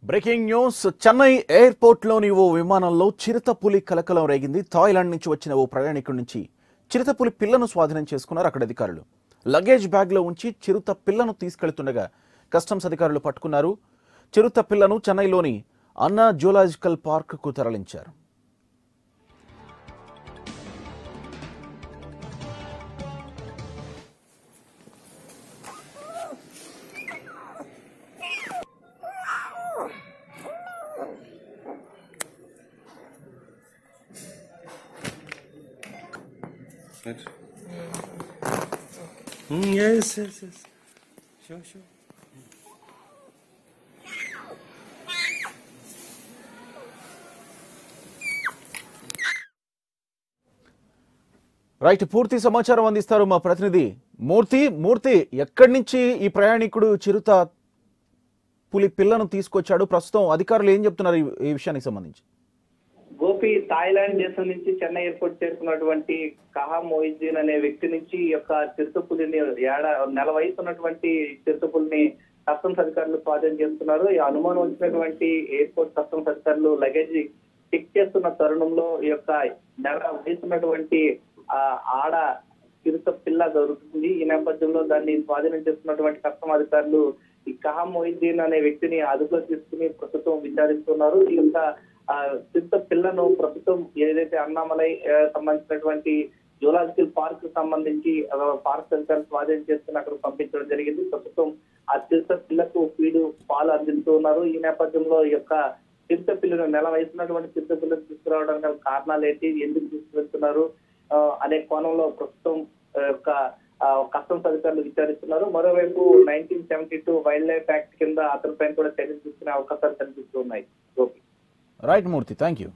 Breaking news Chennai ఎయిర్పోర్ట్లోని ఓ విమానంలో చిరుతపులి కలకలం రేగింది. థాయిలాండ్ నుంచి వచ్చిన ఓ ప్రయాణికుడి నుంచి చిరుతపులి పిల్లను స్వాధీనం చేసుకున్నారు అక్కడ అధికారులు. లగేజ్ బ్యాగ్లో ఉంచి చిరుత పిల్లను తీసుకెళ్తుండగా కస్టమ్స్ అధికారులు పట్టుకున్నారు. చిరుత పిల్లను చెన్నైలోని అన్నా జూలాజికల్ పార్క్కు తరలించారు. Yes. Sure. రైట్, పూర్తి సమాచారం అందిస్తారు మా ప్రతినిధి మూర్తి. ఎక్కడి నుంచి ఈ ప్రయాణికుడు చిరుత పులి పిల్లను తీసుకొచ్చాడు? ప్రస్తుతం అధికారులు ఏం చెప్తున్నారు ఈ విషయానికి సంబంధించి? గోపి, థాయిలాండ్ దేశం నుంచి చెన్నై ఎయిర్పోర్ట్ చేరుకున్నటువంటి కహా మొయిద్దీన్ అనే వ్యక్తి నుంచి ఈ యొక్క చిరుతపులిని నెల వయసు ఉన్నటువంటి చిరుతపులిని కస్టమ్స్ అధికారులు స్వాధీనం చేస్తున్నారు. ఈ అనుమానం వచ్చినటువంటి ఎయిర్పోర్ట్ కస్టమ్స్ అధికారులు లగేజ్ చెక్ చేస్తున్న తరుణంలో ఈ యొక్క నెల వయసు ఉన్నటువంటి ఆడ చిరుత పిల్ల దొరుకుతుంది. ఈ నేపథ్యంలో దాన్ని స్వాధీనం చేస్తున్నటువంటి కస్టమ్ అధికారులు ఈ కహా మొయిద్దీన్ అనే వ్యక్తిని అదుపులో తీసుకుని ప్రస్తుతం విచారిస్తున్నారు. ఈ యొక్క చిరుత పిల్లను ప్రస్తుతం ఏదైతే అన్నామలై సంబంధించినటువంటి జూలాజికల్ పార్క్ సంబంధించి పార్క్ అధికారులు స్వాధీనం చేసుకుని అక్కడ పంపించడం జరిగింది. ప్రస్తుతం ఆ చిరుత పిల్లకు పాలు అందిస్తూ ఉన్నారు. ఈ నేపథ్యంలో ఈ యొక్క చిరుత పిల్లను నెల వయసున్నటువంటి చిరుత పిల్లను తీసుకురావడానికి గల కారణాలు ఏంటి, ఎందుకు తీసుకువెళ్తున్నారు అనే కోణంలో ప్రస్తుతం యొక్క కస్టమ్స్ అధికారులు విచారిస్తున్నారు. మరోవైపు 1972 వైల్డ్ లైఫ్ యాక్ట్ కింద అతనిపైన కూడా చర్యలు తీసుకునే అవకాశాలు కనిపిస్తున్నాయి. Right Murthy, thank you.